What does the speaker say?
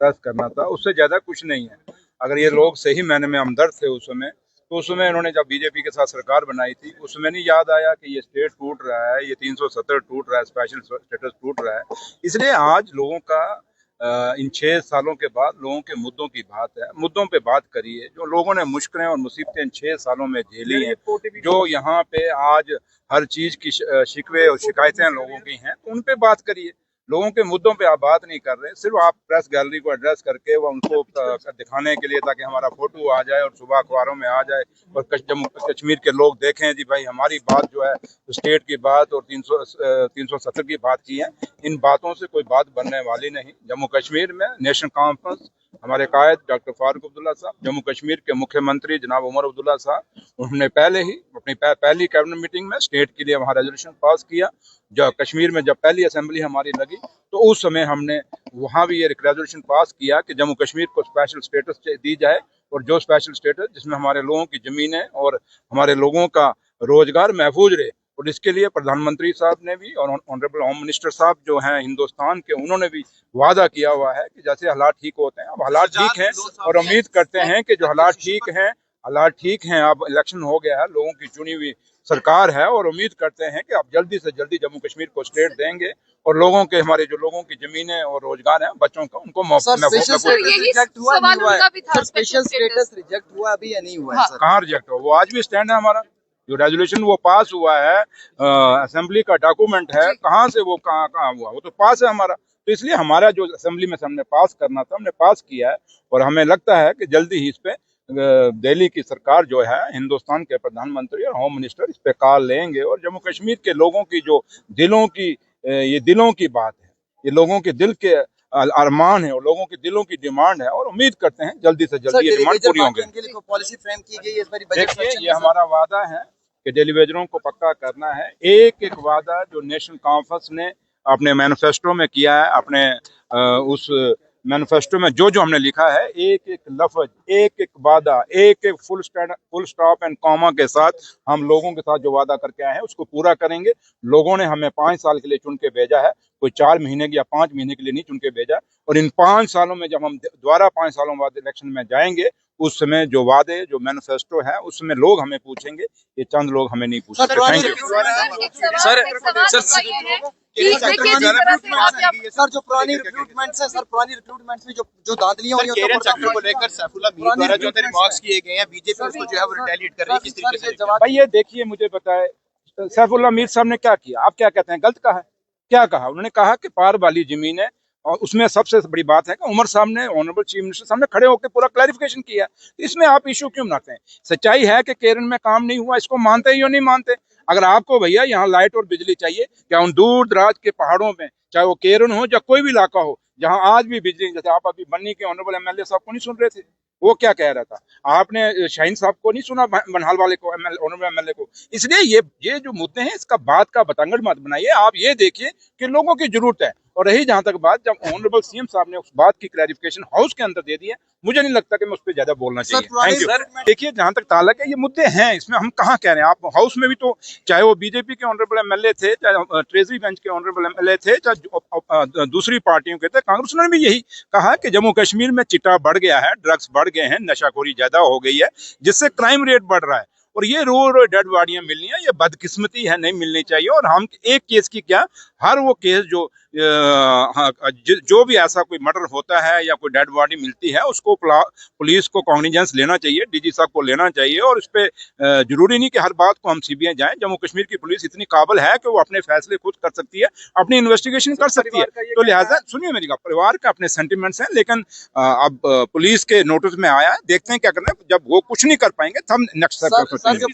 Press करना था, उससे ज्यादा कुछ नहीं है। अगर ये लोग सही मायने में हमदर्द थे उस समय, तो उस समय इन्होंने जब बीजेपी के साथ सरकार बनाई थी, उस समय नहीं याद आया कि ये स्टेट टूट रहा है, ये 370 टूट रहा है, स्पेशल स्टेटस टूट रहा है। इसलिए आज लोगों का इन 6 सालों के बाद लोगों के मुद्दों की बात है, मुद्दों पे बात करिए। जो लोगों ने मुश्किलें और मुसीबतें इन 6 सालों में झेली हैं, जो यहाँ पे आज हर चीज की शिकवे और शिकायतें लोगों की हैं, तो उन पे बात करिए। लोगों के मुद्दों पे आप बात नहीं कर रहे, सिर्फ आप प्रेस गैलरी को एड्रेस करके वो उनको दिखाने के लिए, ताकि हमारा फोटो आ जाए और सुबह अखबारों में आ जाए और जम्मू कश्मीर के लोग देखें जी भाई हमारी बात जो है स्टेट की बात और 370 की बात की है। इन बातों से कोई बात बनने वाली नहीं। जम्मू कश्मीर में नेशनल कॉन्फ्रेंस, हमारे कायद डॉक्टर फारूक अब्दुल्ला साहब, जम्मू कश्मीर के मुख्यमंत्री जनाब उमर अब्दुल्ला साहब, उन्होंने पहले ही अपनी पहली कैबिनेट मीटिंग में स्टेट के लिए वहाँ रेजोल्यूशन पास किया। जो कश्मीर में जब पहली असेंबली हमारी लगी, तो उस समय हमने वहाँ भी ये रेजोल्यूशन पास किया कि जम्मू कश्मीर को स्पेशल स्टेटस दी जाए, और जो स्पेशल स्टेटस जिसमें हमारे लोगों की जमीनें और हमारे लोगों का रोजगार महफूज रहे। और इसके लिए प्रधानमंत्री साहब ने भी और ऑनरेबल होम मिनिस्टर साहब जो हैं हिंदुस्तान के, उन्होंने भी वादा किया हुआ है कि जैसे हालात ठीक होते हैं, अब हालात ठीक हैं और उम्मीद करते हैं कि जो हालात ठीक हैं, अब इलेक्शन हो गया है, लोगों की चुनी हुई सरकार है, और उम्मीद करते हैं कि अब जल्दी से जल्दी जम्मू कश्मीर को स्टेट देंगे और लोगों के, हमारे जो लोगों की जमीनें और रोजगार हैं बच्चों का, उनको स्पेशल स्टेटस रिजेक्ट हुआ अभी या नहीं हुआ? कहाँ रिजेक्ट हुआ? वो आज भी स्टैंड है हमारा। जो रेजोल्यूशन वो पास हुआ है, असेंबली का डॉक्यूमेंट है, कहाँ से वो कहाँ हुआ? वो तो पास है हमारा। तो इसलिए हमारा जो असेंबली में हमने पास करना था, हमने पास किया है, और हमें लगता है कि जल्दी ही इस पे दिल्ली की सरकार जो है, हिंदुस्तान के प्रधानमंत्री और होम मिनिस्टर इस पे कॉल लेंगे, और जम्मू कश्मीर के लोगों की जो दिलों की बात है, ये लोगों के दिल के अरमान है और लोगों के दिलों की डिमांड है, और उम्मीद करते हैं जल्दी से जल्दी ये डिमांड पूरी होंगी। पॉलिसी फ्रेम की गई है इस बार बजट देखिए, ये हमारा वादा है कि डेलीवेजरों को पक्का करना है। एक एक वादा जो नेशनल कॉन्फ्रेंस ने अपने मैनिफेस्टो में किया है, अपने उस मैनिफेस्टो में जो जो हमने लिखा है, एक एक लफ्ज, एक एक वादा, एक एक फुल स्टॉप एंड कॉमा के साथ हम लोगों के साथ जो वादा करके आए हैं उसको पूरा करेंगे। लोगों ने हमें 5 साल के लिए चुन के भेजा है, कोई 4 महीने की या 5 महीने के लिए नहीं चुन के भेजा। और इन 5 सालों में जब हम दोबारा 5 सालों बाद इलेक्शन में जाएंगे, उस समय जो वादे, जो मैनिफेस्टो है, उस समय लोग हमें पूछेंगे, ये चंद लोग हमें नहीं पूछेंगे। Thank you sir. जो पुरानी रिक्रूटमेंट्स है सर, पुरानी रिक्रूटमेंट्स में जो धांधलियां हुई हैं को लेकर सैफुल्लाह मीर द्वारा जो रिमार्क्स किए गए हैं, बीजेपी उसको जो है वो रिटेलिएट कर रही है, किस तरीके से? भाई ये देखिए, मुझे बताए सैफुल्लाह मीर साहब ने क्या किया? आप क्या कहते हैं? गलत कहा है? क्या कहा? उन्होंने कहा कि पार वाली जमीन है, और उसमें सबसे बड़ी बात है कि उमर साहब ने, ऑनरेबल चीफ मिनिस्टर साहब ने खड़े होकर पूरा क्लैरिफिकेशन किया। इसमें आप इशू क्यों बनाते हैं? सच्चाई है कि केरन में काम नहीं हुआ, इसको मानते ही या नहीं मानते? अगर आपको भैया यहाँ लाइट और बिजली चाहिए, क्या उन दूर दराज के पहाड़ों में, चाहे वो केरन हो या कोई भी इलाका हो, जहाँ आज भी बिजली, जैसे आप अभी बन्नी के ऑनरेबल एमएलए साहब को नहीं सुन रहे थे, वो क्या कह रहा था? आपने शाहीन साहब को नहीं सुना, बनहाल वाले को, ऑनरेबल एमएलए को? इसलिए ये जो मुद्दे हैं, इसका बात का बतंगड़ मत बनाइए। आप ये देखिए कि लोगों की जरूरत है। और रही जहां तक बात, जब ऑनरेबल सीएम साहब ने उस बात की क्लैरिफिकेशन हाउस के अंदर दे दी है, मुझे नहीं लगता कि मैं उस पर ज्यादा बोलना चाहिए। Thank you. देखिए, जहां तक ताल्लुक है, ये मुद्दे हैं, इसमें हम कहाँ कह रहे हैं। आप हाउस में भी तो, चाहे वो बीजेपी के ऑनरेबल एमएलए थे, चाहे ट्रेजरी बेंच के ऑनरेबल एमएलए थे, चाहे दूसरी पार्टियों के थे, कांग्रेस ने भी यही कहा कि जम्मू कश्मीर में चिट्टा बढ़ गया है, ड्रग्स बढ़ गए हैं, नशाखोरी ज्यादा हो गई है, जिससे क्राइम रेट बढ़ रहा है, और ये रोज डेड बॉडियां मिलनी है, ये बदकिस्मती है, नहीं मिलनी चाहिए। और हम एक केस की क्या, हर वो केस जो भी ऐसा कोई मर्डर होता है या कोई डेड बॉडी मिलती है, उसको पुलिस को कॉग्निजेंस लेना चाहिए, डीजी साहब को लेना चाहिए। और इस पे जरूरी नहीं कि हर बात को हम सीबीआई जाएं। जम्मू कश्मीर की पुलिस इतनी काबिल है कि वो अपने फैसले खुद कर सकती है, अपनी इन्वेस्टिगेशन कर सकती है। तो लिहाजा सुनिए मेरी बात, परिवार का अपने सेंटिमेंट्स हैं, लेकिन अब पुलिस के नोटिस में आया है, देखते हैं क्या करना है। जब वो कुछ नहीं कर पाएंगे, तब नेक्स्ट स्टेप